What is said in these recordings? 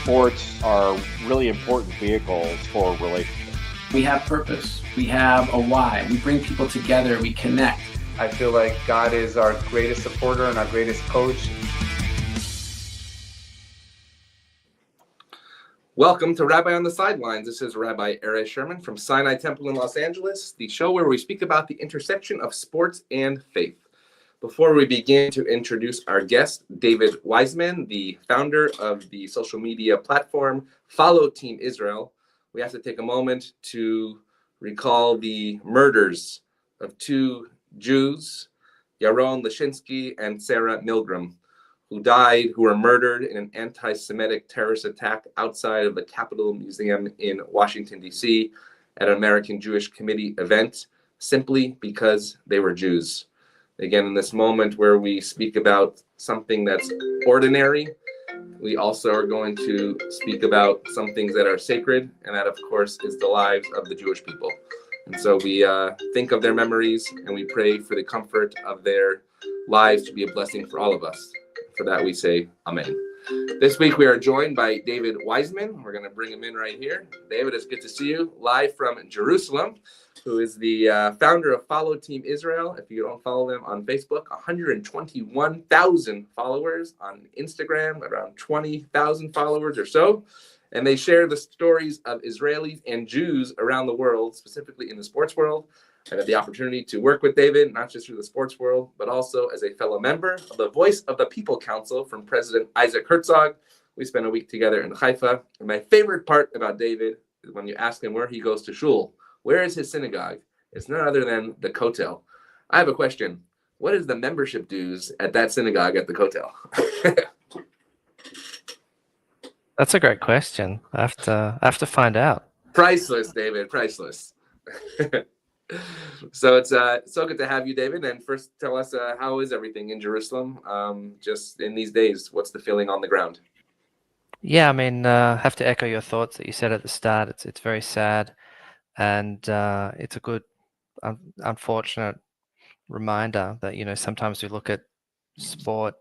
sports are really important vehicles for relationships. We have purpose. We have a why. We bring people together. We connect. I feel like God is our greatest supporter and our greatest coach. Welcome to Rabbi on the Sidelines. This is Rabbi Erez Sherman from Sinai Temple in Los Angeles, the show where we speak about the intersection of sports and faith. Before we begin to introduce our guest, David Wiseman, the founder of the social media platform Follow Team Israel, we have to take a moment to recall the murders of two Jews, Yaron Lashinsky and Sarah Milgram, who were murdered in an anti-Semitic terrorist attack outside of the Capitol Museum in Washington, D.C. at an American Jewish Committee event, simply because they were Jews. Again, in this moment where we speak about something that's ordinary, we also are going to speak about some things that are sacred, and that, of course, is the lives of the Jewish people. And so we think of their memories, and we pray for the comfort of their lives to be a blessing for all of us. For that, we say Amen. This week, we are joined by David Wiseman. We're going to bring him in right here. David, it's good to see you live from Jerusalem, who is the founder of Follow Team Israel. If you don't follow them on Facebook, 121,000 followers. On Instagram, around 20,000 followers or so. And they share the stories of Israelis and Jews around the world, specifically in the sports world. I had the opportunity to work with David, not just through the sports world, but also as a fellow member of the Voice of the People Council from President Isaac Herzog. We spent a week together in Haifa. And my favorite part about David is when you ask him where he goes to shul. Where is his synagogue? It's none other than the Kotel. I have a question. What is the membership dues at that synagogue at the Kotel? That's a great question. I have to find out. Priceless, David. Priceless. So it's so good to have you, David. And first, tell us how is everything in Jerusalem? Just in these days, what's the feeling on the ground? Yeah, I mean, have to echo your thoughts that you said at the start. It's very sad, and it's a good, unfortunate reminder that sometimes we look at sport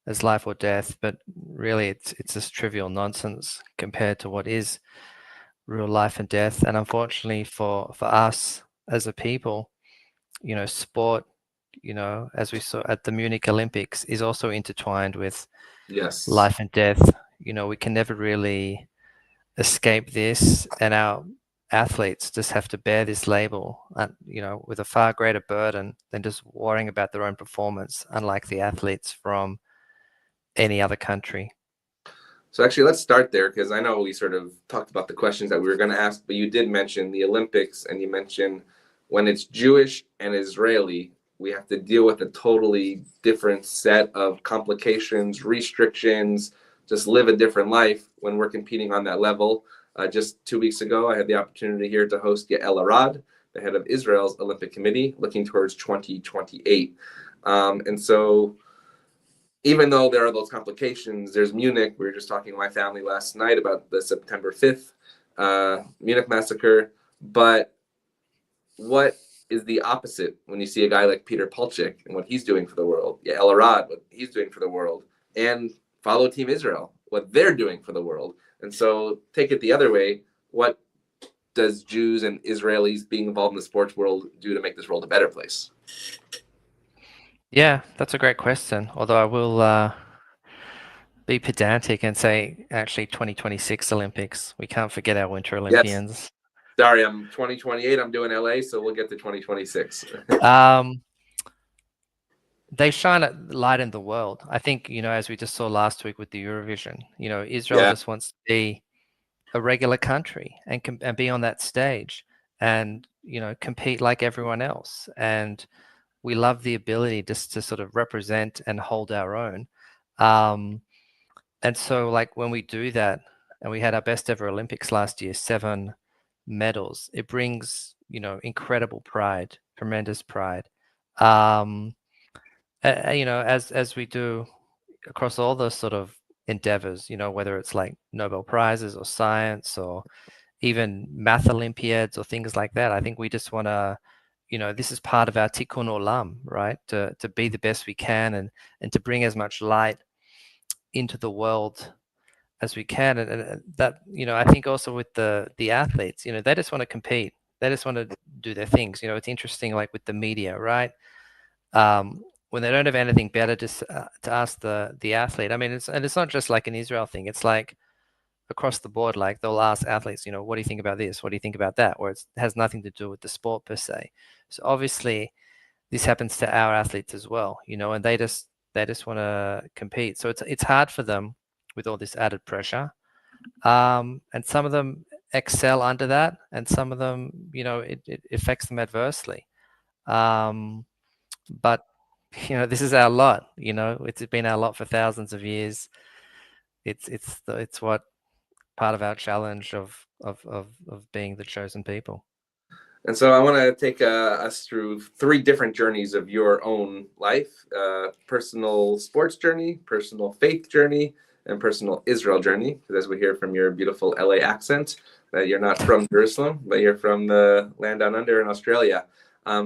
as life or death, but really it's just trivial nonsense compared to what is real life and death. And unfortunately for us as a people, sport, as we saw at the Munich Olympics, is also intertwined with life and death. We can never really escape this, and our athletes just have to bear this label, with a far greater burden than just worrying about their own performance, unlike the athletes from any other country. So actually, let's start there, because I know we sort of talked about the questions that we were going to ask, but you did mention the Olympics, and you mentioned when it's Jewish and Israeli, we have to deal with a totally different set of complications, restrictions, just live a different life when we're competing on that level. Just 2 weeks ago, I had the opportunity here to host Yael Arad, the head of Israel's Olympic Committee, looking towards 2028. And so even though there are those complications, there's Munich. We were just talking to my family last night about the September 5th Munich massacre. But what is the opposite when you see a guy like Peter Palchik and what he's doing for the world, Yael Arad, what he's doing for the world, and Follow Team Israel, what they're doing for the world? And so take it the other way. What does Jews and Israelis being involved in the sports world do to make this world a better place? Yeah, that's a great question. Although I will be pedantic and say, actually, 2026 Olympics. We can't forget our Winter Olympians. Yes. Sorry, I'm 2028. I'm doing LA, so we'll get to 2026. They shine a light in the world. I think, as we just saw last week with the Eurovision, Israel just wants to be a regular country and be on that stage and, compete like everyone else. And we love the ability just to sort of represent and hold our own. And so like when we do that, and we had our best ever Olympics last year, 7 medals, it brings, incredible pride, tremendous pride. As we do across all those sort of endeavors, whether it's like Nobel Prizes or science or even math Olympiads or things like that, I think we just want to, this is part of our tikkun olam, right? To be the best we can and to bring as much light into the world as we can, and that, I think also with the athletes, they just want to compete, they just want to do their things. It's interesting, like with the media, right? When they don't have anything better to ask the athlete. I mean, it's not just like an Israel thing, it's like across the board. Like they'll ask athletes, what do you think about this, what do you think about that, where it has nothing to do with the sport per se. So obviously this happens to our athletes as well, and they just want to compete. So it's hard for them with all this added pressure. And some of them excel under that, and some of them, it affects them adversely. But this is our lot. It's been our lot for thousands of years. It's what part of our challenge of being the chosen people. And so I want to take us through 3 different journeys of your own life: personal sports journey, personal faith journey, and personal Israel journey. Because as we hear from your beautiful LA accent, that you're not from Jerusalem, but you're from the land down under in Australia.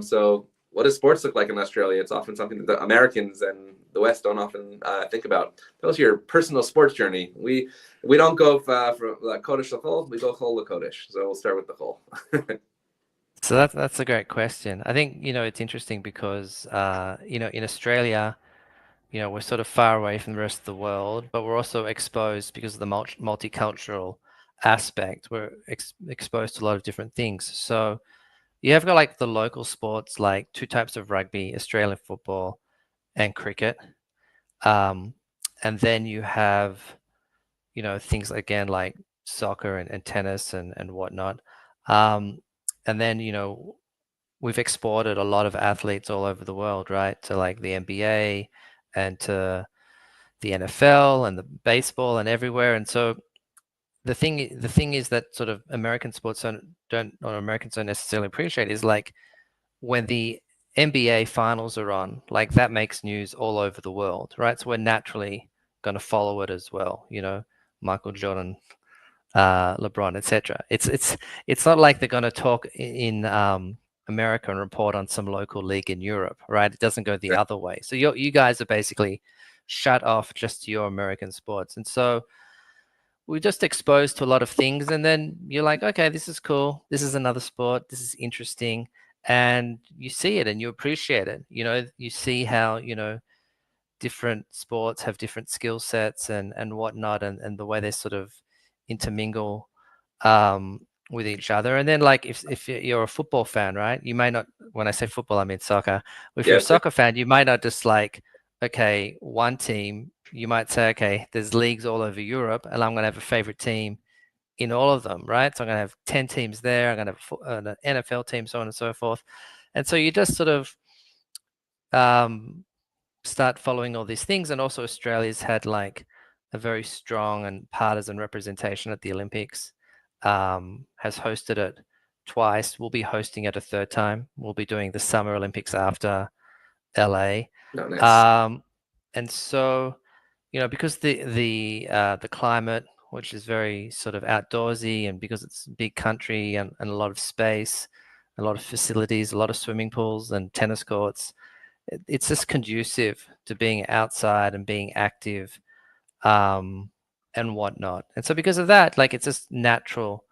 So what does sports look like in Australia? It's often something that the Americans and the West don't often think about. Tell us your personal sports journey. We don't go from Kodesh to Chol, we go Chol to Kodesh. So we'll start with the Chol. So that's a great question. I think, it's interesting because, in Australia, we're sort of far away from the rest of the world, but we're also exposed because of the multicultural aspect. We're exposed to a lot of different things. So you have got like the local sports, like 2 types of rugby, Australian football and cricket. And then you have, things again like soccer and tennis and whatnot. And then, we've exported a lot of athletes all over the world, right? To like the NBA and to the NFL and the baseball and everywhere. And so the thing is that sort of American sports Americans don't necessarily appreciate is like when the NBA finals are on, like that makes news all over the world, right? So we're naturally going to follow it as well, Michael Jordan, LeBron, etc. It's not like they're going to talk in America and report on some local league in Europe, right? It doesn't go the other way. So you guys are basically shut off just to your American sports, and so we're just exposed to a lot of things, and then you're like, okay, this is cool. This is another sport. This is interesting, and you see it and you appreciate it. You see how different sports have different skill sets and whatnot, and the way they sort of intermingle with each other. And then like if you're a football fan, right, you may not, when I say football I mean soccer. If you're a soccer fan, you might not just like, okay, one team. You might say, okay, there's leagues all over Europe and I'm going to have a favorite team in all of them, right? So I'm going to have 10 teams there, I'm going to have an NFL team, so on and so forth. And so you just sort of start following all these things. And also Australia's had like a very strong and partisan representation at the Olympics, has hosted it twice. We'll be hosting it a 3rd time. We'll be doing the Summer Olympics after LA. Oh, nice. And so, because the climate, which is very sort of outdoorsy, and because it's a big country and a lot of space, a lot of facilities, a lot of swimming pools and tennis courts, it's just conducive to being outside and being active, and whatnot. And so because of that, like, it's just natural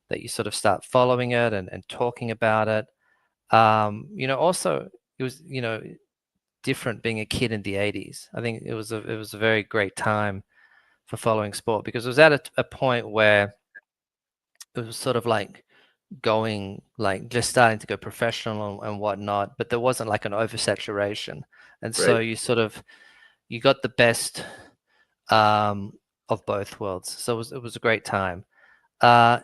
that you sort of start following it and talking about it. Also it was, different being a kid in the 80s. I think it was a very great time for following sport, because it was at a point where it was sort of like going, like just starting to go professional and whatnot, but there wasn't like an oversaturation. And so you got the best of both worlds. So it was a great time. The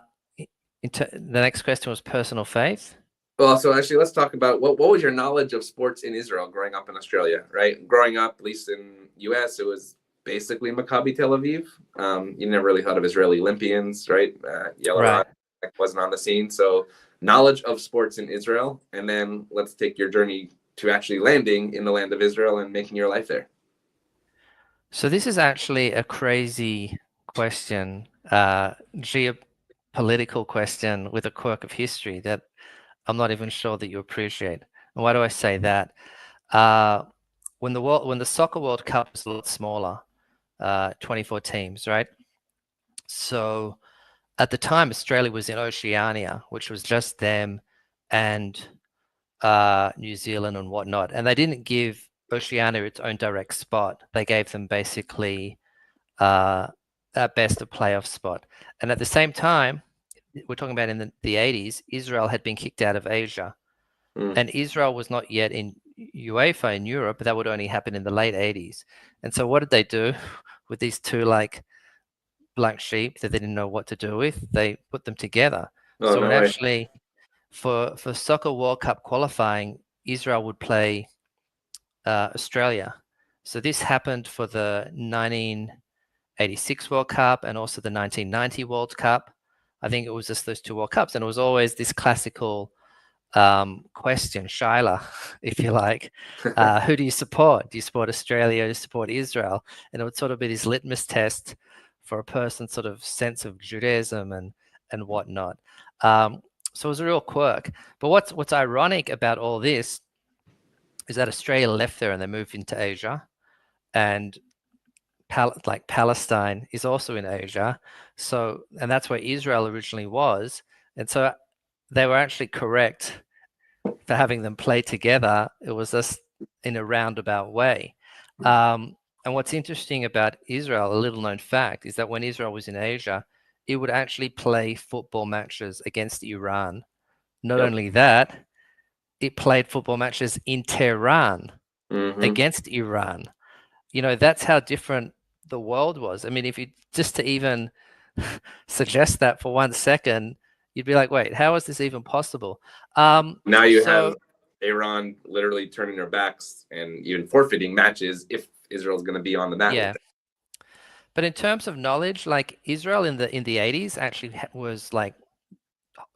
next question was personal faith. Well, so actually, let's talk about what was your knowledge of sports in Israel growing up in Australia, right? Growing up, at least in U.S., it was basically Maccabi Tel Aviv. You never really thought of Israeli Olympians, right? Yellow wasn't on the scene. So knowledge of sports in Israel, and then let's take your journey to actually landing in the land of Israel and making your life there. So this is actually a crazy question, geopolitical question with a quirk of history that I'm not even sure that you appreciate. And why do I say that? When the Soccer World Cup was a lot smaller, 24 teams, right? So at the time, Australia was in Oceania, which was just them and New Zealand and whatnot. And they didn't give Oceania its own direct spot. They gave them basically at best a playoff spot. And at the same time, we're talking about in the 80s, Israel had been kicked out of Asia. And Israel was not yet in UEFA in Europe, but that would only happen in the late 80s. And so what did they do with these two like black sheep that they didn't know what to do with? They put them together. Oh, So no it way. actually, for Soccer World Cup qualifying, Israel would play Australia. So this happened for the 1986 World Cup and also the 1990 World Cup. I think it was just those two World Cups, and it was always this classical question, Shaila, if you like. Who do you support? Do you support Australia? Do you support Israel? And it would sort of be this litmus test for a person's sort of sense of Judaism and whatnot. So it was a real quirk. But what's ironic about all this is that Australia left there and they moved into Asia, and Palestine is also in Asia. So, and that's where Israel originally was. And so they were actually correct for having them play together. It was just in a roundabout way. And what's interesting about Israel, a little known fact, is that when Israel was in Asia, it would actually play football matches against Iran. Not only that, it played football matches in Tehran against Iran. You know, that's how different the world was. I mean, if you just to even suggest that for 1 second, you'd be like, wait, how is this even possible? Now you have Iran literally turning their backs and even forfeiting matches if Israel's going to be on the mat. Yeah. But in terms of knowledge, like Israel in the 80s actually was like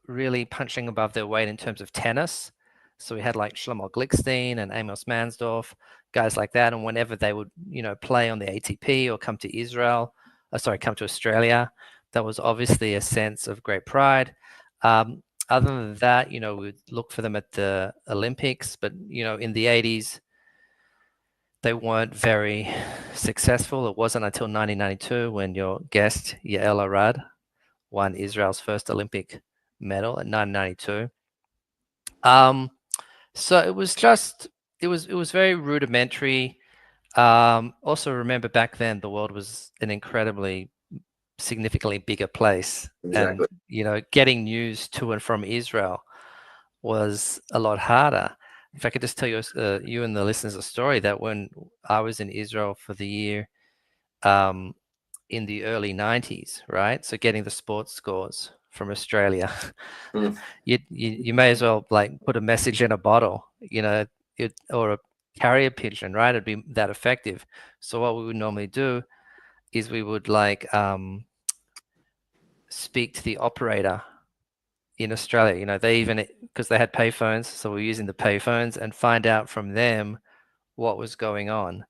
really punching above their weight in terms of tennis. So we had like Shlomo Glickstein and Amos Mansdorf, guys like that. And whenever they would, you know, play on the ATP or come to come to Australia, that was obviously a sense of great pride. Other than that, you know, we'd look for them at the Olympics, but, you know, in the 80s, they weren't very successful. It wasn't until 1992 when your guest, Yael Arad, won Israel's first Olympic medal in 1992. So it was just, it was very rudimentary. Also remember back then the world was an incredibly significantly bigger place. Exactly. And, you know, getting news to and from Israel was a lot harder. If I could just tell you, you and the listeners a story that when I was in Israel for the year in the early 90s, right? So getting the sports scores from Australia, you may as well like put a message in a bottle, you know, or a carrier pigeon, right? It'd be that effective. So what we would normally do is we would like speak to the operator in Australia. You know, they even, because they had payphones, so we're using the payphones and find out from them what was going on.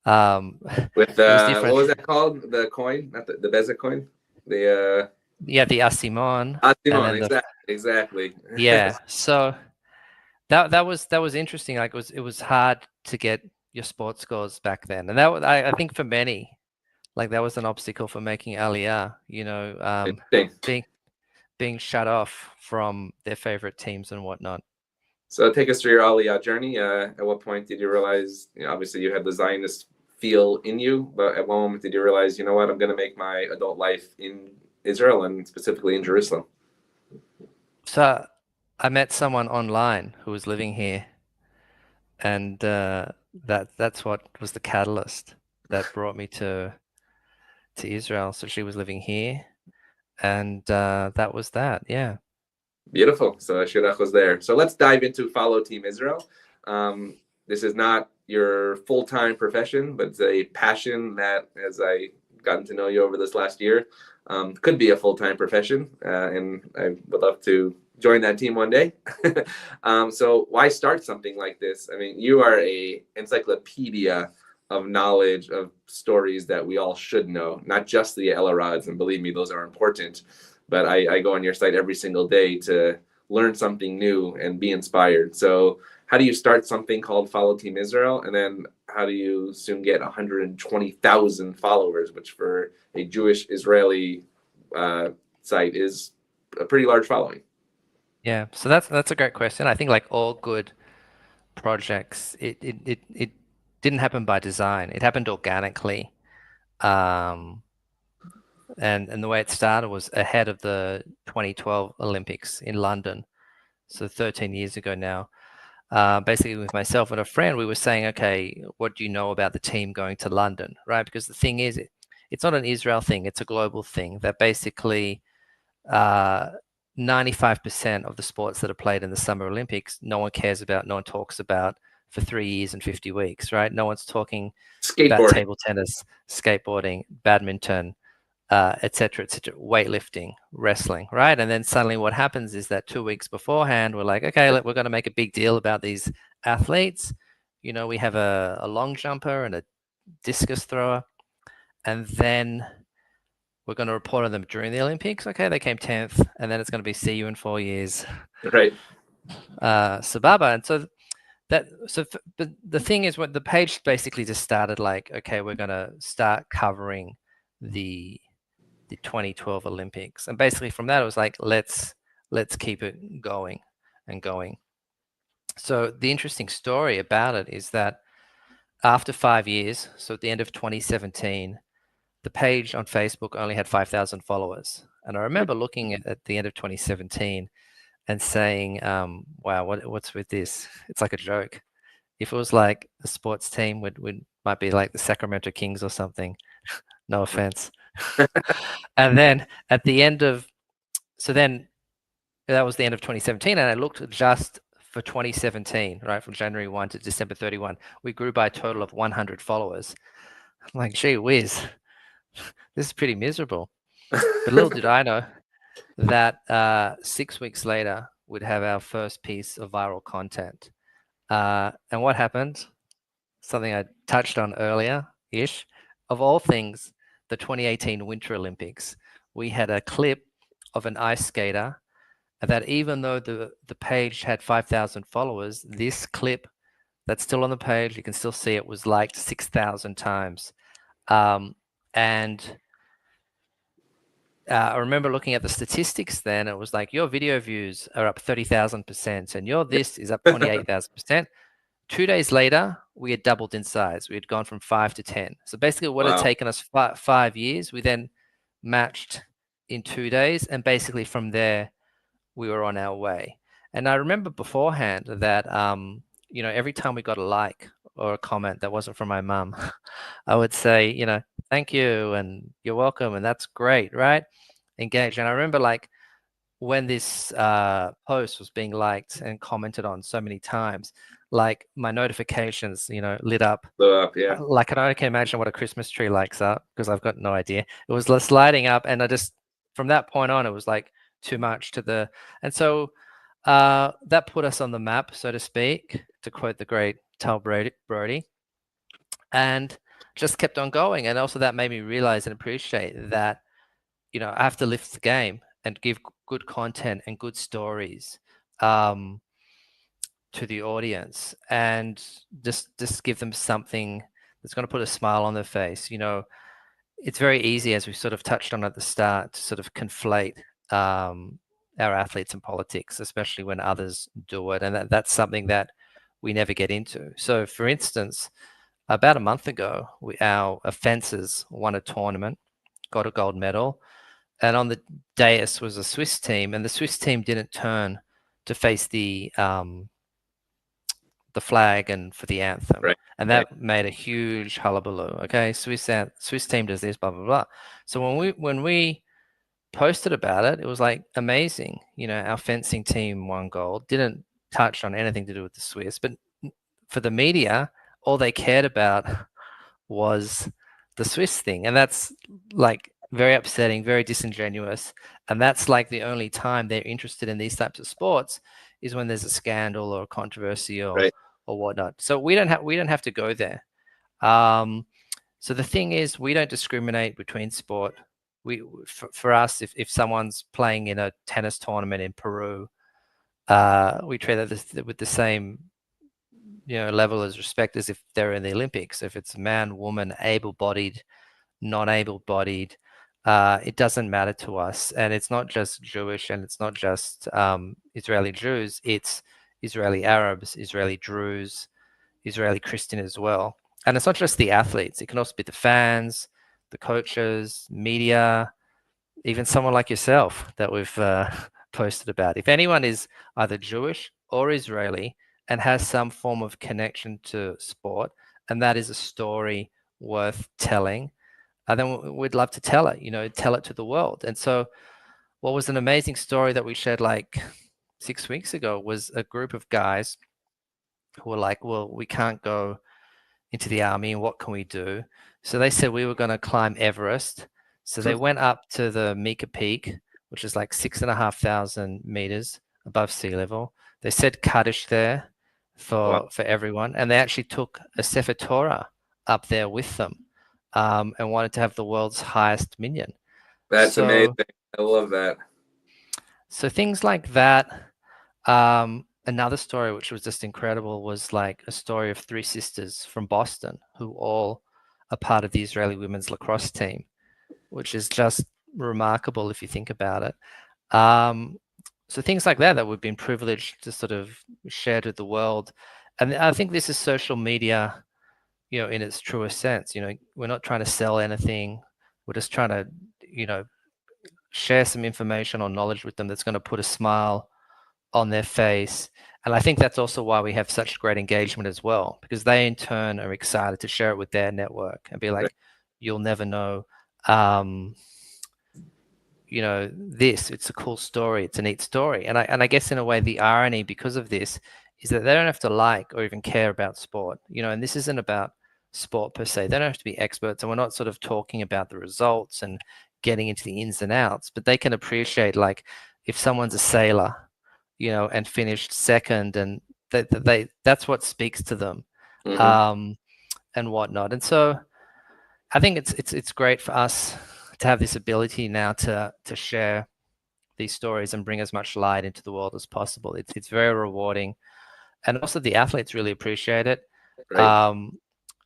With it was different. What was that called? The coin, not the Bezek coin. The yeah, the Asimon. Asimon, exactly. Yeah, so that was interesting. Like it was hard to get your sports scores back then, and that was, I think for many, like that was an obstacle for making Aliyah. You know, being shut off from their favorite teams and whatnot. So take us through your Aliyah journey. At what point did you realize, you know, obviously you had the Zionist feel in you, but at what moment did you realize, you know what, I'm going to make my adult life in Israel and specifically in Jerusalem? So I met someone online who was living here, and that's what was the catalyst that brought me to Israel. So she was living here, and that was that. Yeah. Beautiful. So Shirach was there. So let's dive into Follow Team Israel. This is not your full-time profession, but it's a passion that, as I gotten to know you over this last year, could be a full-time profession. And I would love to join that team one day. So why start something like this? I mean, you are a encyclopedia of knowledge, of stories that we all should know, not just the El Arads, and believe me, those are important. But I go on your site every single day to learn something new and be inspired. So how do you start something called Follow Team Israel? And then how do you soon get 120,000 followers, which for a Jewish Israeli site is a pretty large following. Yeah, so that's a great question. I think like all good projects, it didn't happen by design. It happened organically. And the way it started was ahead of the 2012 Olympics in London. So 13 years ago now. Basically with myself and a friend, we were saying, okay, what do you know about the team going to London, right? Because the thing is, it's not an Israel thing, it's a global thing that basically 95% of the sports that are played in the Summer Olympics, no one cares about, no one talks about for 3 years and 50 weeks, right? No one's talking about table tennis, skateboarding, badminton, et cetera, weightlifting, wrestling, right? And then suddenly what happens is that 2 weeks beforehand, we're like, okay, we're going to make a big deal about these athletes. You know, we have a long jumper and a discus thrower, and then we're going to report on them during the Olympics. Okay, they came 10th, and then it's going to be see you in 4 years. Right. Sababa. And so but the thing is, what the page basically just started like, okay, we're going to start covering the 2012 Olympics, and basically from that it was like, let's keep it going and going. So the interesting story about it is that after 5 years, so at the end of 2017, the page on Facebook only had 5,000 followers. And I remember looking at the end of 2017 and saying, wow, what's with this? It's like a joke. If it was like a sports team, might be like the Sacramento Kings or something. No offense. And then at the end of, so then that was the end of 2017, and I looked just for 2017, right, from January 1 to December 31, we grew by a total of 100 followers. I'm like, gee whiz, this is pretty miserable. But little did I know that 6 weeks later, we'd have our first piece of viral content. And what happened? Something I touched on earlier-ish. Of all things, the 2018 Winter Olympics, we had a clip of an ice skater that, even though the page had 5,000 followers, this clip that's still on the page, you can still see it, was liked 6,000 times. And I remember looking at the statistics then, it was like, your video views are up 30,000%, and your this is up 28,000%. 2 days later, we had doubled in size. We had gone from 5 to 10. So basically what had taken us 5 years, we then matched in 2 days. And basically from there, we were on our way. And I remember beforehand that, you know, every time we got a like or a comment that wasn't from my mum, I would say, you know, thank you and you're welcome and that's great, right? Engage. And I remember like when this post was being liked and commented on so many times, like my notifications, you know, lit up. Yeah. Like I can imagine what a Christmas tree lights up, because I've got no idea. It was just lighting up, and I just, from that point on, it was like too much to the, and so that put us on the map, so to speak, to quote the great Tal Brody, and just kept on going. And also that made me realize and appreciate that, you know, I have to lift the game and give good content and good stories to the audience, and just give them something that's going to put a smile on their face. You know, it's very easy, as we sort of touched on at the start, to sort of conflate our athletes and politics, especially when others do it. And that's something that we never get into. So for instance, about a month ago, our fencers won a tournament, got a gold medal, and on the dais was a Swiss team, and the Swiss team didn't turn to face the flag and for the anthem. Right. And that made a huge hullabaloo. Okay, Swiss team does this, blah blah blah. So when we posted about it, it was like amazing. You know, our fencing team won gold. Didn't touch on anything to do with the Swiss, but for the media, all they cared about was the Swiss thing, and that's like very upsetting, very disingenuous. And that's like the only time they're interested in these types of sports is when there's a scandal or a controversy or whatnot. So we don't have to go there. So the thing is, we don't discriminate between sport. For us, if someone's playing in a tennis tournament in Peru, we treat it with the same, you know, level as respect as if they're in the Olympics. If it's man, woman, able-bodied, non-able-bodied, it doesn't matter to us. And it's not just Jewish, and it's not just Israeli Jews, it's Israeli Arabs, Israeli Druze, Israeli Christian as well. And it's not just the athletes, it can also be the fans, the coaches, media, even someone like yourself that we've posted about. If anyone is either Jewish or Israeli and has some form of connection to sport, and that is a story worth telling, then we'd love to tell it, tell it to the world. And so what was an amazing story that we shared like 6 weeks ago was a group of guys who were like, well, we can't go into the army, and what can we do? So they said we were going to climb Everest. So they went up to the Mika Peak, which is like 6,500 meters above sea level. They said Kaddish there for everyone, and they actually took a Sefer Torah up there with them, and wanted to have the world's highest minyan. That's amazing. I love that. So things like that. Another story which was just incredible was like a story of three sisters from Boston who all are part of the Israeli women's lacrosse team, which is just remarkable if you think about it. So things like that we've been privileged to sort of share with the world. And I think this is social media, in its truest sense. We're not trying to sell anything. We're just trying to, share some information or knowledge with them that's going to put a smile on their face. And I think that's also why we have such great engagement as well, because they in turn are excited to share it with their network and be like, you'll never know, this, it's a cool story, it's a neat story. And I guess in a way, the irony because of this is that they don't have to like or even care about sport, and this isn't about sport per se. They don't have to be experts, and we're not sort of talking about the results and getting into the ins and outs, but they can appreciate, like, if someone's a sailor, and finished second, and that's what speaks to them, and whatnot. And so I think it's great for us to have this ability now to share these stories and bring as much light into the world as possible. It's very rewarding, and also the athletes really appreciate it. Right.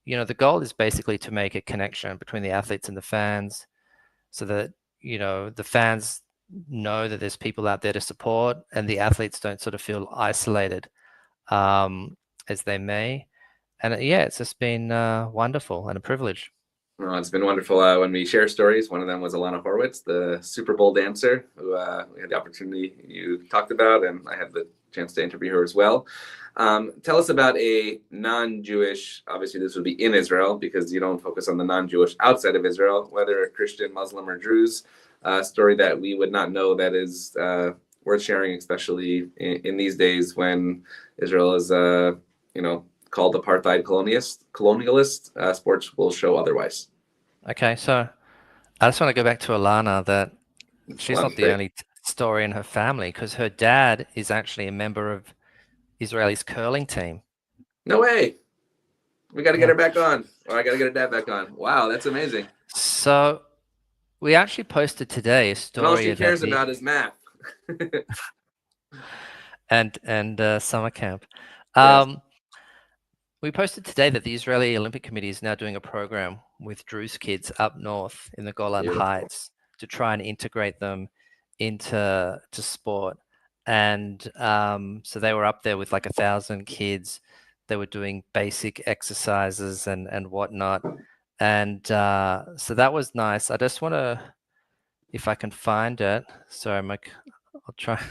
The goal is basically to make a connection between the athletes and the fans, so that the fans know that there's people out there to support, and the athletes don't sort of feel isolated, as they may. And it's just been wonderful and a privilege. Well, it's been wonderful when we share stories. One of them was Alana Horwitz, the Super Bowl dancer, who we had the opportunity you talked about, and I had the chance to interview her as well. Tell us about a non-Jewish, obviously this would be in Israel because you don't focus on the non-Jewish outside of Israel, whether a Christian, Muslim, or Druze, story that we would not know that is worth sharing, especially in these days when Israel is, called apartheid colonialist. Sports will show otherwise. Okay, so I just want to go back to Alana, that she's not the only story in her family, because her dad is actually a member of Israel's curling team. No way. We got to get her back on, or I got to get her dad back on. Wow, that's amazing. So we actually posted today a story. And all she cares about is math. and summer camp. Yes. We posted today that the Israeli Olympic Committee is now doing a program with Druze kids up north in the Golan Heights to try and integrate them into sport. And so they were up there with like 1,000 kids. They were doing basic exercises and whatnot. And so that was nice. I just want to, if I can find it. Sorry, Mike, I'll try.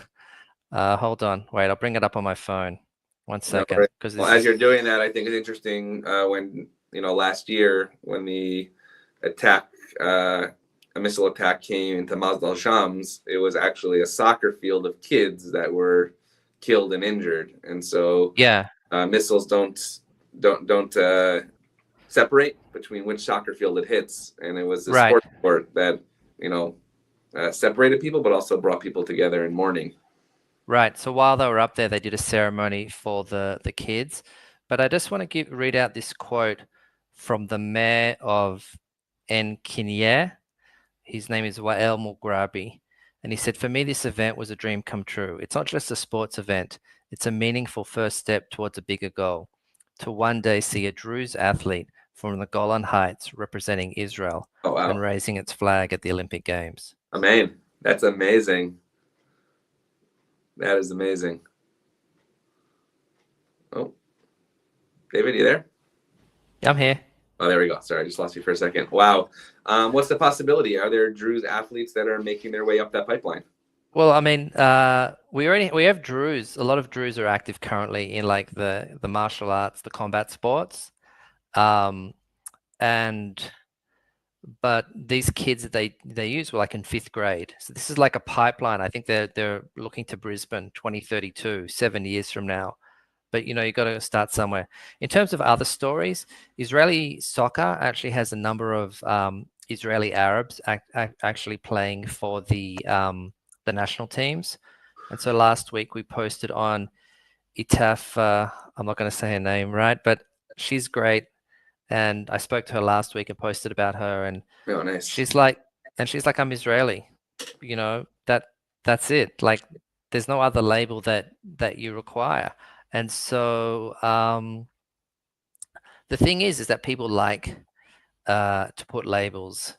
Hold on. Wait, I'll bring it up on my phone. 1 second. Well, as you're doing that, I think it's interesting when, last year when the attack, a missile attack came into Mazdal Shams, it was actually a soccer field of kids that were killed and injured. And so missiles don't separate between which soccer field it hits. And it was a sport that, separated people, but also brought people together in mourning. Right. So while they were up there, they did a ceremony for the kids. But I just want to read out this quote from the mayor of En Kinyeh. His name is Wael Mugrabi. And he said, "For me, this event was a dream come true. It's not just a sports event. It's a meaningful first step towards a bigger goal. To one day see a Druze athlete from the Golan Heights representing Israel Oh, wow. and raising its flag at the Olympic Games. Amen. That's amazing. That is amazing. Oh, David, you there? I'm here. Oh, there we go. Sorry, I just lost you for a second. Wow. What's the possibility? Are there Druze athletes that are making their way up that pipeline? Well, I mean, we have Druze. A lot of Druze are active currently in like the martial arts, the combat sports, but these kids that they use were like in 5th grade. So this is like a pipeline. I think they're looking to Brisbane 2032, 7 years from now. But you got to start somewhere. In terms of other stories, Israeli soccer actually has a number of Israeli Arabs actually playing for the national teams. And so last week we posted on Itaf. I'm not going to say her name right, but she's great. And I spoke to her last week and posted about her, and Oh, nice. she's like, I'm Israeli. That's it. Like, there's no other label that you require. And so the thing is that people like to put labels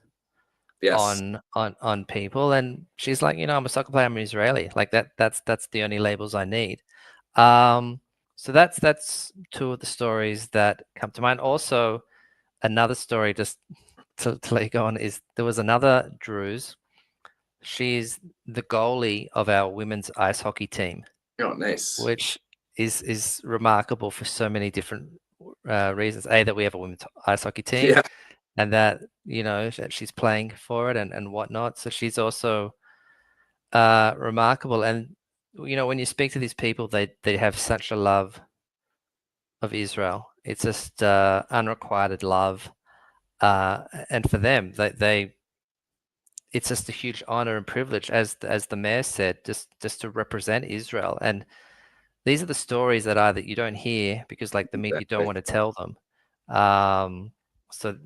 on people, and she's like, I'm a soccer player, I'm Israeli. Like that's the only labels I need. So that's 2 of the stories that come to mind. Also, another story, just to let you go on, is there was another Druze. She's the goalie of our women's ice hockey team. Oh, nice. Which is remarkable for so many different reasons. That we have a women's ice hockey team, and that she's playing for it and whatnot. So she's also remarkable. And when you speak to these people, they have such a love of Israel. It's just unrequited love, and for them, it's just a huge honor and privilege, as the mayor said, just to represent Israel. And these are the stories that you don't hear because like the media don't want to tell them. So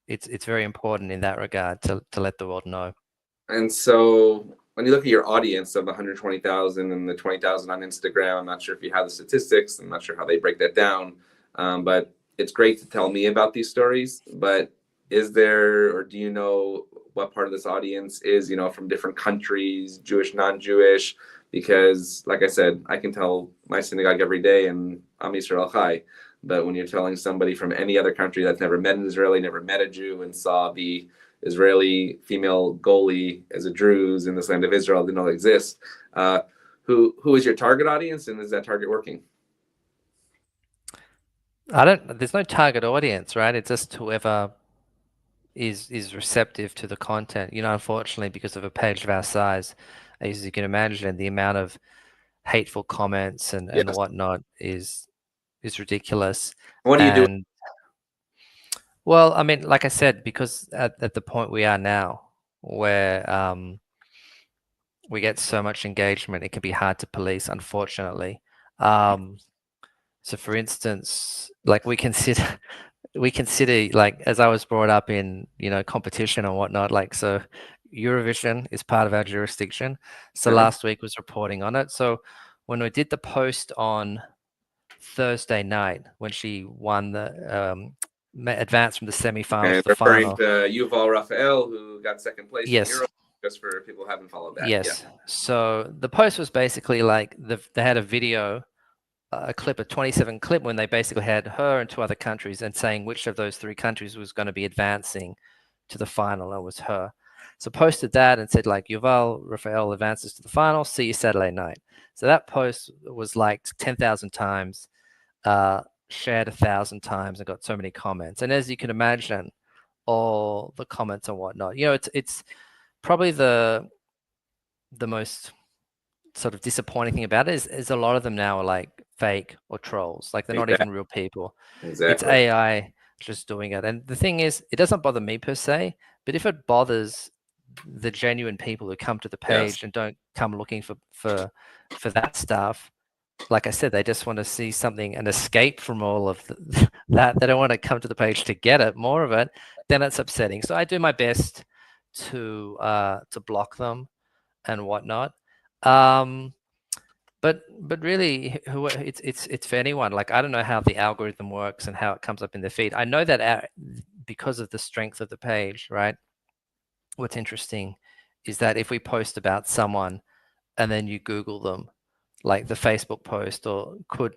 it's very important in that regard to let the world know. And so when you look at your audience of 120,000 and the 20,000 on Instagram, I'm not sure if you have the statistics. I'm not sure how they break that down, but it's great to tell me about these stories. But is there, or do you know what part of this audience is, from different countries, Jewish, non-Jewish? Because like I said, I can tell my synagogue every day and I'm Yisrael Chai. But when you're telling somebody from any other country that's never met an Israeli, never met a Jew, and saw the Israeli female goalie as a Druze in this land of Israel, didn't know it exists, who is your target audience, and is that target working? There's no target audience, right? It's just whoever is receptive to the content. Unfortunately, because of a page of our size, as you can imagine, the amount of hateful comments and whatnot is ridiculous. What do you do? Well, I mean, like I said, because at the point we are now, where we get so much engagement, it can be hard to police, unfortunately. So, for instance, like we consider, like, as I was brought up in, competition and whatnot, like, so Eurovision is part of our jurisdiction. So last week was reporting on it. So when we did the post on Thursday night, when she won the advanced from the semifinals to the final. To Yuval Raphael, who got second place in Europe, just for people who haven't followed that. Yes. Yeah. So the post was basically like they had a video, a clip, a 27 clip, when they basically had her and 2 other countries and saying which of those 3 countries was going to be advancing to the final. It was her. So posted that and said like, Yuval Raphael advances to the final. See you Saturday night. So that post was liked 10,000 times. Shared 1,000 times and got so many comments. And as you can imagine, all the comments and whatnot, it's probably the most sort of disappointing thing about it is a lot of them now are like fake or trolls. Like they're not even real people. Exactly. It's AI just doing it. And the thing is, it doesn't bother me per se, but if it bothers the genuine people who come to the page and don't come looking for that stuff, like I said, they just want to see something, an escape from all of that. They don't want to come to the page to get it, more of it. Then it's upsetting. So I do my best to block them and whatnot. But really, it's for anyone. Like, I don't know how the algorithm works and how it comes up in the feed. I know that because of the strength of the page, right? What's interesting is that if we post about someone and then you Google them, like the Facebook post or the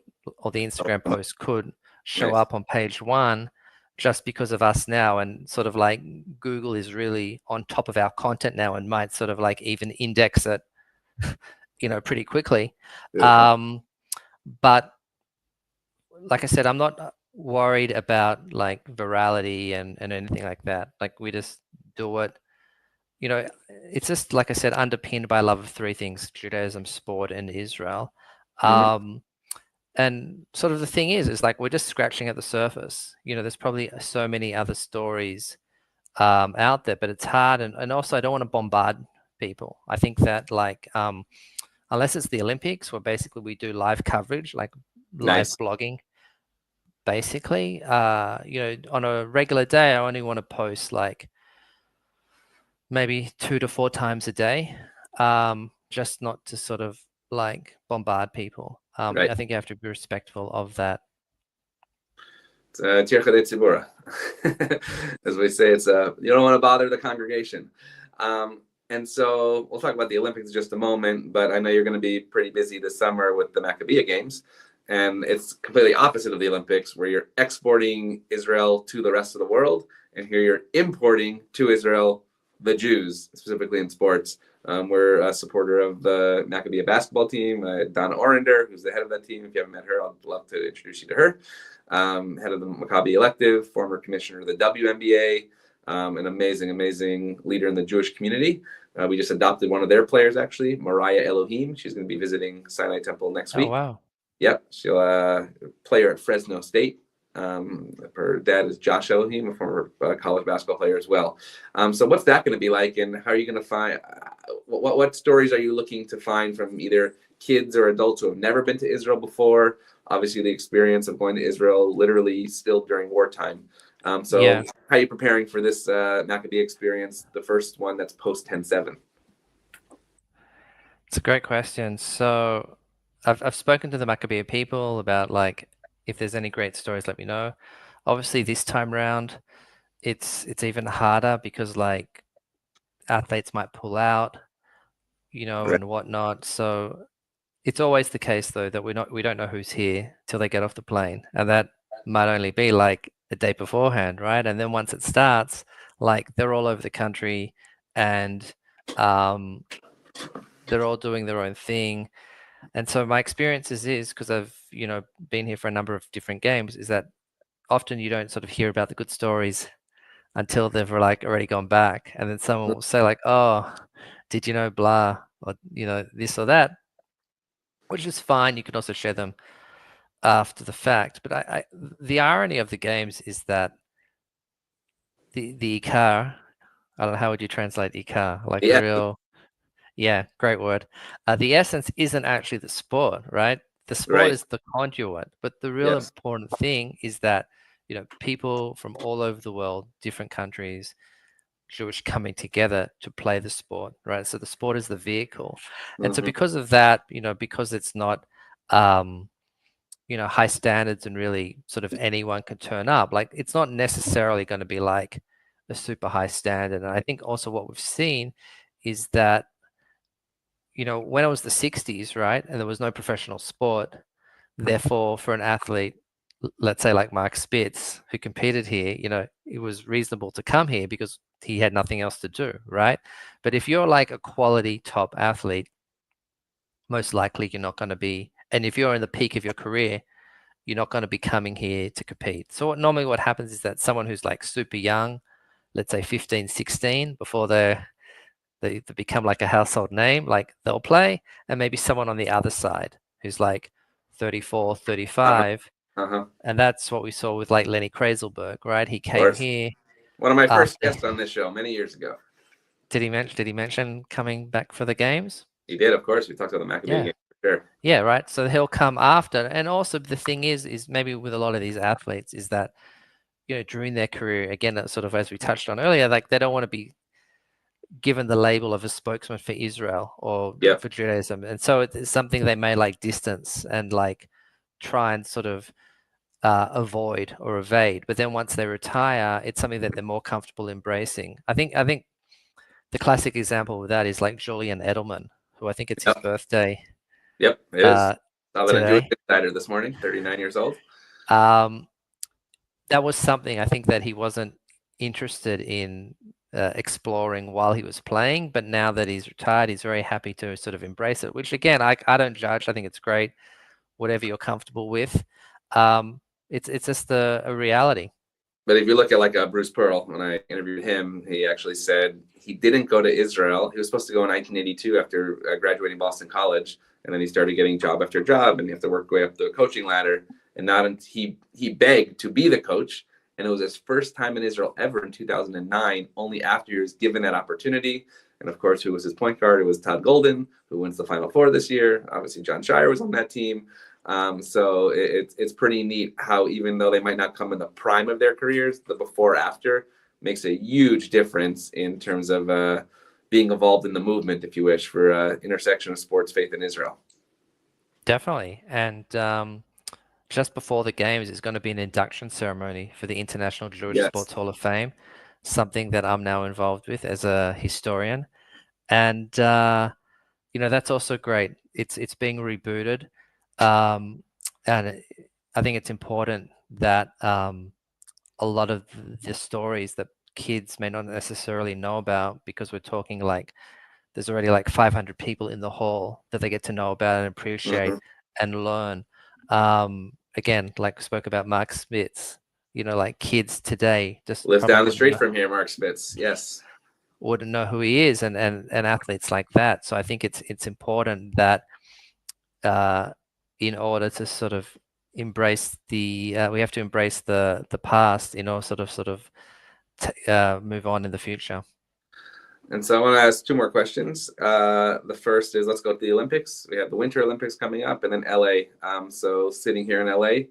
Instagram post could show Nice. up on page one just because of us now, and sort of like Google is really on top of our content now and might sort of like even index it, pretty quickly. Beautiful. But like I said, I'm not worried about like virality and anything like that. Like, we just do it. It's just, like I said, underpinned by love of three things: Judaism, sport, and Israel. Mhm. And sort of the thing is like, we're just scratching at the surface. There's probably so many other stories out there, but it's hard. And also, I don't want to bombard people. I think that, like, unless it's the Olympics, where basically we do live coverage, like live Nice. blogging, basically, on a regular day, I only want to post like maybe 2 to 4 times a day, just not to sort of like bombard people. Right. I think you have to be respectful of that. Tircha de Tzibura. As we say, it's you don't want to bother the congregation. And so we'll talk about the Olympics in just a moment, but I know you're going to be pretty busy this summer with the Maccabiah Games. And it's completely opposite of the Olympics, where you're exporting Israel to the rest of the world, and here you're importing to Israel the Jews, specifically in sports. We're a supporter of the Maccabiah basketball team, Donna Orender, who's the head of that team. If you haven't met her, I'd love to introduce you to her. Head of the Maccabi elective, former commissioner of the WNBA, an amazing leader in the Jewish community. We just adopted one of their players, actually, Mariah Elohim. She's going to be visiting Sinai Temple next week. Oh, wow. Yep, she'll player at Fresno State. Her dad is Josh Elohim, a former college basketball player as well. So what's that going to be like, and how are you going to find? What stories are you looking to find from either kids or adults who have never been to Israel before? Obviously, the experience of going to Israel literally still during wartime. Yeah. How are you preparing for this Maccabee experience, the first one that's post 10/7? It's a great question. So I've spoken to the Maccabi people about, like, if there's any great stories, let me know. Obviously, this time round, it's even harder because, like, athletes might pull out, Right. and whatnot. So it's always the case, though, that we don't know who's here till they get off the plane, and that might only be like a day beforehand, right? And then once it starts, like, they're all over the country, and they're all doing their own thing. And so my experiences is, because I've been here for a number of different games, is that often you don't sort of hear about the good stories until they've like already gone back, and then someone will say like, "Oh, did you know blah," or this or that, which is fine. You can also share them after the fact. But the irony of the games is that the ikar, I don't know, how would you translate ikar? Like the Yeah. real, yeah, great word. The essence isn't actually the sport, right? The sport Right. is the conduit, but the real Yes. important thing is that people from all over the world, different countries, Jewish, coming together to play the sport, right? So the sport is the vehicle, and so Mhm. because of that, because it's not high standards and really sort of anyone can turn up, like, it's not necessarily going to be like a super high standard. And I think also what we've seen is that when it was the 60s, right, and there was no professional sport, therefore for an athlete, let's say like Mark Spitz, who competed here, it was reasonable to come here because he had nothing else to do, right? But if you're like a quality top athlete, most likely you're not going to be, and if you're in the peak of your career, you're not going to be coming here to compete. So normally what happens is that someone who's like super young, let's say 15, 16, before they become like a household name, like, they'll play, and maybe someone on the other side who's like 34, Uh-huh. 35. Uh-huh. And that's what we saw with like Lenny Krazelberg, right? He Of came course. here One of my first after. guests on this show many years ago. Did he mention coming back for the games? He did, of course. We talked about the Maccabee Yeah. game for sure. Yeah, right. So he'll come after. And also the thing is maybe with a lot of these athletes is that, during their career, again, sort of as we touched on earlier, like, they don't want to be given the label of a spokesman for Israel or Yeah. for Judaism, and so it's something they may like distance and like try and sort of avoid or evade. But then once they retire, it's something that they're more comfortable embracing. I think the classic example of that is like Julian Edelman, who I think it's his Yep. birthday Yep, it is. Saw that in Jewish today. Insider this morning, 39 years old. That was something I think that he wasn't interested in exploring while he was playing, but now that he's retired, he's very happy to sort of embrace it, which again, I don't judge. I think it's great, whatever you're comfortable with. It's just a reality. But if you look at like Bruce Pearl, when I interviewed him, he actually said he didn't go to Israel. He was supposed to go in 1982 after graduating Boston College, and then he started getting job after job, and you have to work way up the coaching ladder. And not until he begged to be the coach, and it was his first time in Israel ever in 2009. Only after he was given that opportunity. And of course, who was his point guard? It was Todd Golden, who wins the Final Four this year. Obviously, John Shire was on that team. So it's pretty neat how even though they might not come in the prime of their careers, the before after makes a huge difference in terms of being involved in the movement, if you wish, for intersection of sports, faith, and Israel. Definitely. And just before the games, it's going to be an induction ceremony for the International Jewish Yes. Sports Hall of Fame, something that I'm now involved with as a historian. And that's also great. It's being rebooted. And I think it's important that a lot of the stories that kids may not necessarily know about, because we're talking like there's already like 500 people in the hall that they get to know about and appreciate and learn. Again, like we spoke about Mark Spitz, like kids today just lives probably down the street know, from here, Mark Spitz. Yes. wouldn't know who he is, and athletes like that. So I think it's important that in order to sort of embrace we have to embrace the past in order sort of move on in the future. And so I want to ask two more questions. The first is, let's go to the Olympics. We have the Winter Olympics coming up, and then LA. So sitting here in LA,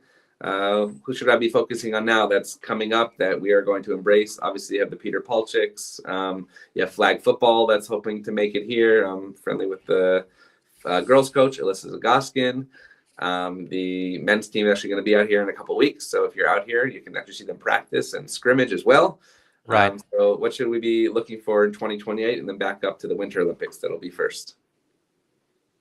who should I be focusing on now that's coming up that we are going to embrace? Obviously, you have the Peter Palchiks. You have flag football that's hoping to make it here. I'm friendly with the girls coach, Alyssa Zagoskin. The men's team is actually going to be out here in a couple of weeks. So if you're out here, you can actually see them practice and scrimmage as well. Right. So what should we be looking for in 2028 and then back up to the Winter Olympics? That'll be first.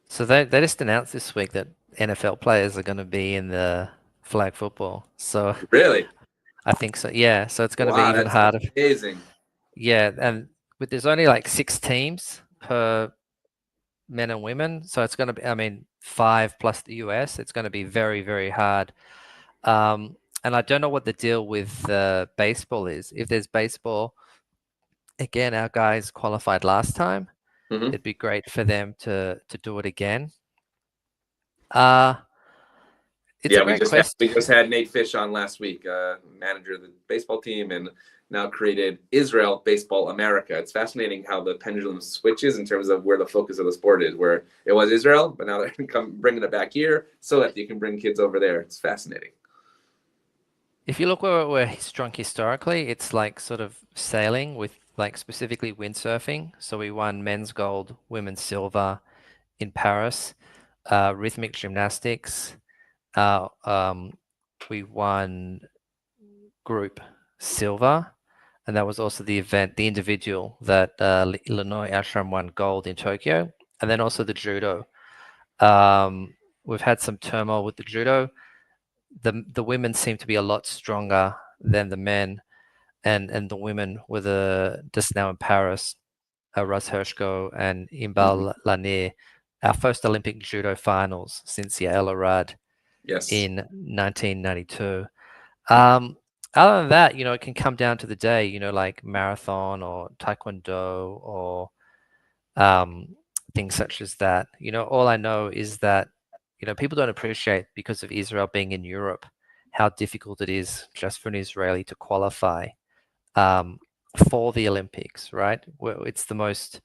So they just announced this week that NFL players are going to be in the flag football. So really, I think so. Yeah. So it's going to be even that's harder. amazing. Yeah, but there's only like 6 teams per men and women, so it's going to be 5 plus the US. It's going to be very, very hard. And I don't know what the deal with baseball is. If there's baseball, again, our guys qualified last time. It'd be great for them to do it again. It's a great question. We just had Nate Fish on last week, manager of the baseball team, and now created Israel Baseball America. It's fascinating how the pendulum switches in terms of where the focus of the sport is, where it was Israel, but now they're bringing it back here so that you can bring kids over there. It's fascinating. If you look where we're strong historically, it's like sort of sailing with like specifically windsurfing. So we won men's gold, women's silver in Paris, rhythmic gymnastics. We won group silver, and that was also the individual that Illinois Ashram won gold in Tokyo, and then also the judo. We've had some turmoil with the judo. The women seem to be a lot stronger than the men, and the women were just now in Paris, Ros Hershko and Imbal Lanier, our first Olympic judo finals since Yael Arad in 1992. Other than that, it can come down to the day, like marathon or taekwondo or things such as that. All I know is that people don't appreciate, because of Israel being in Europe, how difficult it is just for an Israeli to qualify for the Olympics, right? It's the most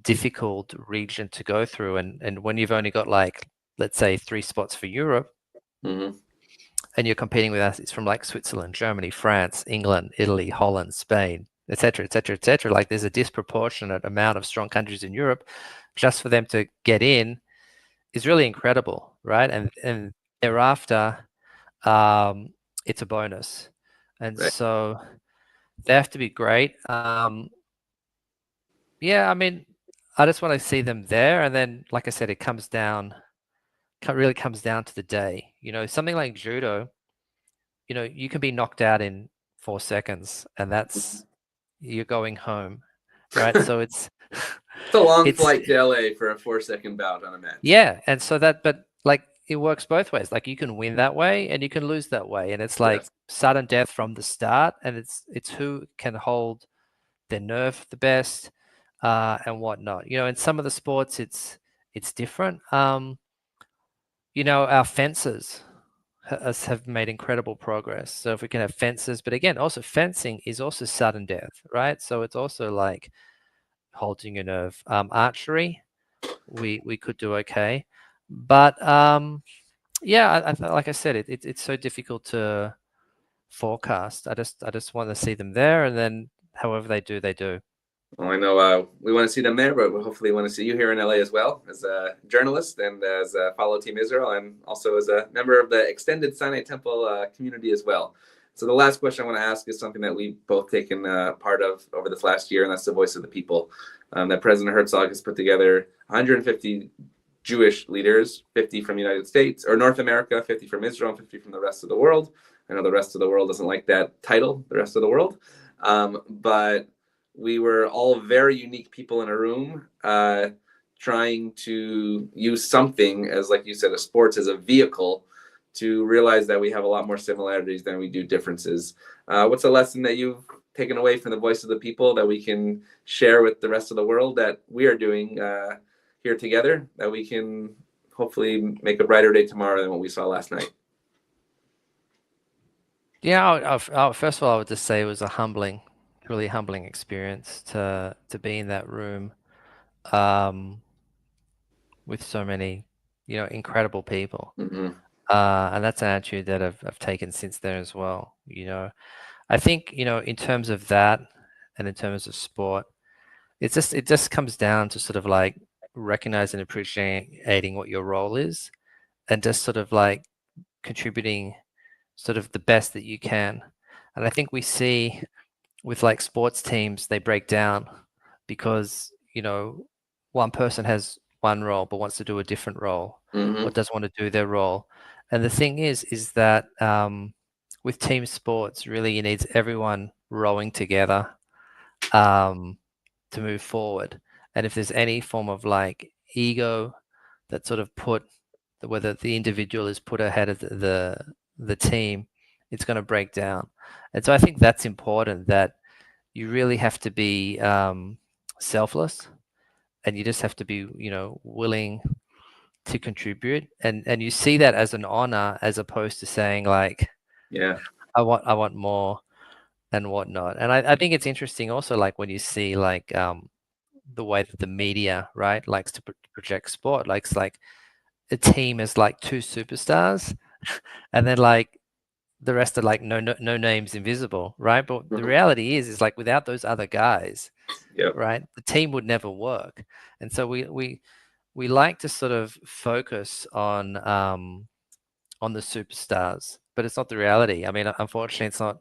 difficult region to go through. And when you've only got like, let's say 3 spots for Europe, and you're competing with athletes from like Switzerland, Germany, France, England, Italy, Holland, Spain, et cetera, et cetera, et cetera. Like there's a disproportionate amount of strong countries in Europe. Just for them to get in is really incredible, right? And thereafter, it's a bonus, and Right. so they have to be great. Yeah, I mean, I just want to see them there, and then, like I said, it really comes down to the day. Something like judo, you can be knocked out in 4 seconds, and that's you're going home, right? So it's It's a long it's flight to LA for a 4-second bout on a match. yeah, and so but like it works both ways. Like you can win that way and you can lose that way, and it's like Yes. sudden death from the start, and it's who can hold their nerve the best, and whatnot. In some of the sports, it's different. Our fencers have made incredible progress. So if we can have fences, but again, also fencing is also sudden death, right? So it's also like holding your nerve. Archery, we could do okay, but yeah, like I said, it's so difficult to forecast. I just want to see them there, and then however they do, they do. Well, I know we want to see them there, but we hopefully want to see you here in LA as well, as a journalist and as a follow Team Israel, and also as a member of the extended Sinai Temple community as well. So the last question I want to ask is something that we've both taken part of over this last year, and that's the voice of the people. That President Herzog has put together 150 Jewish leaders, 50 from the United States or North America, 50 from Israel, and 50 from the rest of the world. I know the rest of the world doesn't like that title, the rest of the world, but we were all very unique people in a room, trying to use something as, like you said, a sports as a vehicle to realize that we have a lot more similarities than we do differences. What's a lesson that you've taken away from the voice of the people that we can share with the rest of the world that we are doing here together, that we can hopefully make a brighter day tomorrow than what we saw last night? Yeah, first of all, I would just say it was really humbling experience to be in that room, with so many, incredible people. Mm-hmm. And that's an attitude that I've taken since then as well. I think, in terms of that and in terms of sport, it just comes down to sort of like recognizing and appreciating what your role is, and just sort of like contributing sort of the best that you can. And I think we see with like sports teams, they break down because, one person has one role but wants to do a different role, Mm-hmm. or doesn't want to do their role. And the thing is that with team sports, really, you need everyone rowing together, to move forward. And if there's any form of like ego that sort of whether the individual is put ahead of the team, it's going to break down. And so I think that's important, that you really have to be selfless, and you just have to be, willing to contribute, and you see that as an honor, as opposed to saying like, Yeah. I want more and whatnot. And I think it's interesting also, like when you see like the way that the media, right, likes to project sport, like it's like a team is like two superstars, and then like the rest are like no names invisible, right? But the Mm-hmm. reality is like without those other guys, Yep. right, the team would never work. And so we like to sort of focus on the superstars, but it's not the reality. I mean, unfortunately, it's not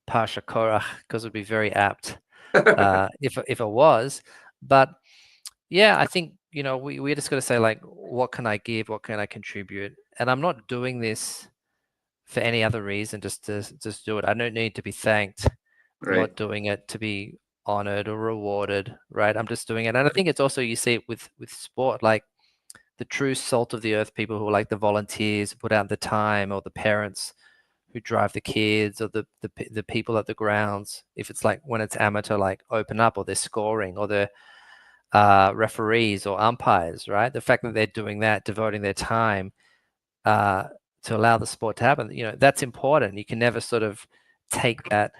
Pasha Korach, because it would be very apt if it was. But yeah, I think, we just got to say like, what can I give? What can I contribute? And I'm not doing this for any other reason, just to just do it. I don't need to be thanked. I'm Right. not doing it to be honored or rewarded, right? I'm just doing it. And I think it's also, you see it with sport, like the true salt of the earth people who are like the volunteers who put out the time, or the parents who drive the kids, or the people at the grounds. If it's like when it's amateur, like open up, or they're scoring, or they're referees or umpires, right? The fact that they're doing that, devoting their time to allow the sport to happen, that's important. You can never sort of take that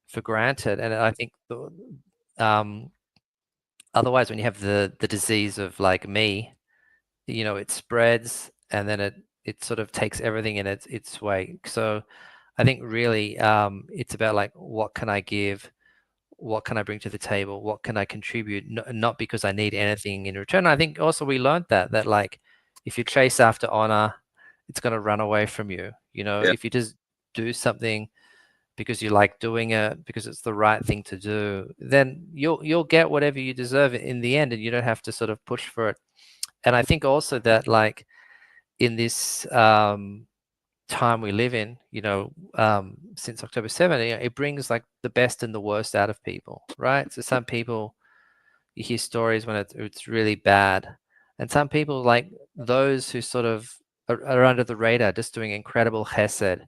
for granted. And I think um, otherwise, when you have the disease of like me, it spreads, and then it sort of takes everything in its way. So I think really, it's about like, what can I give? what can I bring to the table? What can I contribute? Not because I need anything in return. I think also we learned that like if you chase after honor, it's going to run away from you. You know, Yeah. if you just do something because you like doing it, because it's the right thing to do, then you'll get whatever you deserve in the end, and you don't have to sort of push for it. And I think also that like in this time we live in, you know, since October 7th, it brings like the best and the worst out of people, right? So some people, you hear stories when it's really bad, and some people, like those who sort of are under the radar, just doing incredible chesed,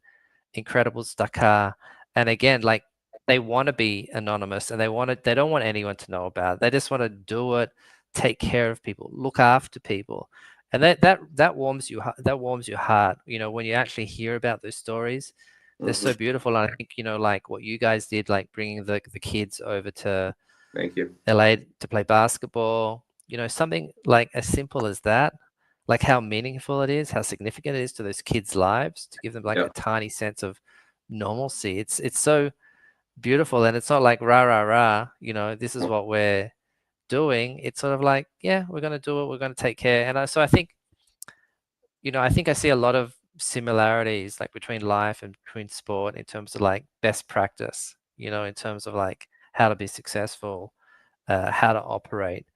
incredible tzedakah, and again, like they want to be anonymous, and they don't want anyone to know about it. They just want to do it, take care of people, look after people, and that warms you, that warms your heart, you know, when you actually hear about those stories. They're so beautiful. And I think, you know, like what you guys did, like bringing the kids over to Thank you. LA to play basketball, you know, something like as simple as that, like how meaningful it is, how significant it is to those kids' lives, to give them like Yeah. a tiny sense of normalcy. It's so beautiful, and it's not like rah rah rah, you know, this is what we're doing. It's sort of like, yeah, we're going to do it, we're going to take care. And so I think, you know, I think I see a lot of similarities like between life and between sport in terms of like best practice, you know, in terms of like how to be successful, how to operate.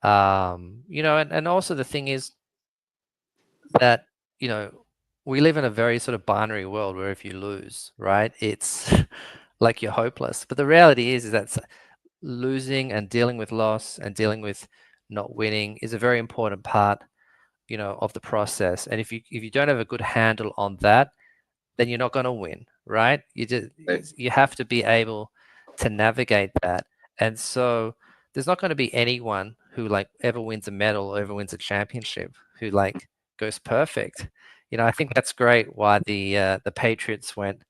You know, and also the thing is that, you know, we live in a very sort of binary world where if you lose, right, it's like you're hopeless. But the reality is that losing and dealing with loss and dealing with not winning is a very important part, you know, of the process. And if you don't have a good handle on that, then you're not going to win, right? Right. You have to be able to navigate that. And so there's not going to be anyone who like ever wins a medal or ever wins a championship who like goes perfect. You know, I think that's great why the Patriots went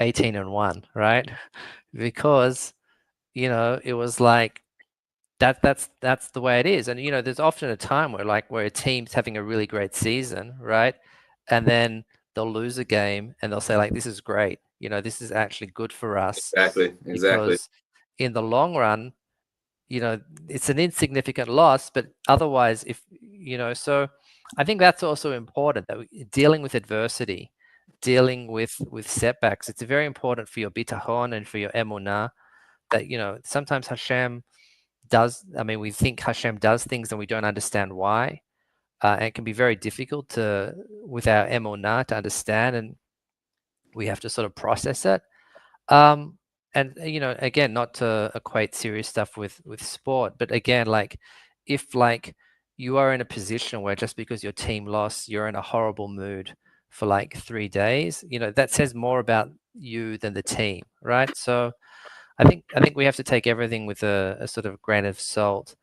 18-1, right? Because, you know, it was like that's the way it is. And you know, there's often a time where a team's having a really great season, right? And then they'll lose a game and they'll say like, this is great, you know, this is actually good for us, Exactly. because in the long run, you know, it's an insignificant loss, but otherwise, if you know, so I think that's also important, that dealing with adversity, dealing with setbacks, it's very important for your bitachon and for your emunah, that, you know, sometimes Hashem does, I mean, we think Hashem does things and we don't understand why. And it can be very difficult to, with our emunah, to understand, and we have to sort of process it. And you know, again, not to equate serious stuff with sport, but again, like if like you are in a position where just because your team lost, you're in a horrible mood for like 3 days, you know, that says more about you than the team, right? So I think we have to take everything with a sort of grain of salt,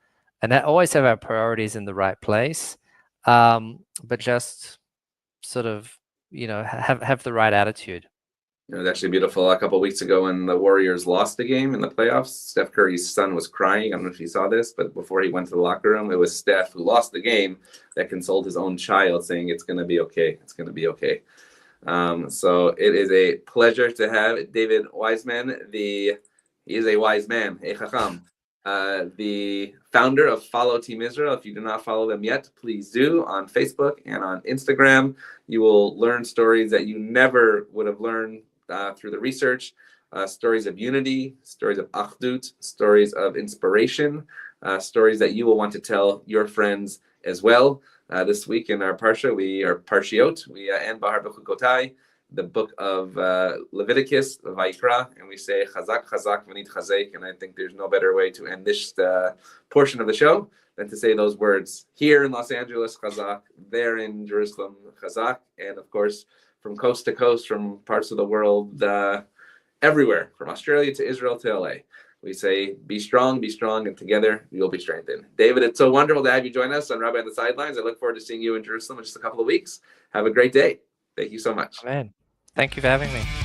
and always have our priorities in the right place, but just sort of, you know, have the right attitude. It was actually beautiful. A couple of weeks ago when the Warriors lost the game in the playoffs, Steph Curry's son was crying. I don't know if you saw this, but before he went to the locker room, it was Steph, who lost the game, that consoled his own child, saying, "It's going to be okay. It's going to be okay." So it is a pleasure to have David Wiseman. He is a wise man, a chacham, the founder of Follow Team Israel. If you do not follow them yet, please do on Facebook and on Instagram. You will learn stories that you never would have learned through the research, stories of unity, stories of achdut, stories of inspiration, stories that you will want to tell your friends as well. This week in our parsha, we are parshiot. We end Bahar Bechukotai, the book of Leviticus, Vayikra, and we say Chazak, Chazak, V'nit Chazek. And I think there's no better way to end this portion of the show than to say those words here in Los Angeles, Chazak, there in Jerusalem, Chazak, and of course from coast to coast, from parts of the world, everywhere, from Australia to Israel to LA. We say, be strong, and together you'll be strengthened. David, it's so wonderful to have you join us on Rabbi on the Sidelines. I look forward to seeing you in Jerusalem in just a couple of weeks. Have a great day. Thank you so much. Amen. Thank you for having me.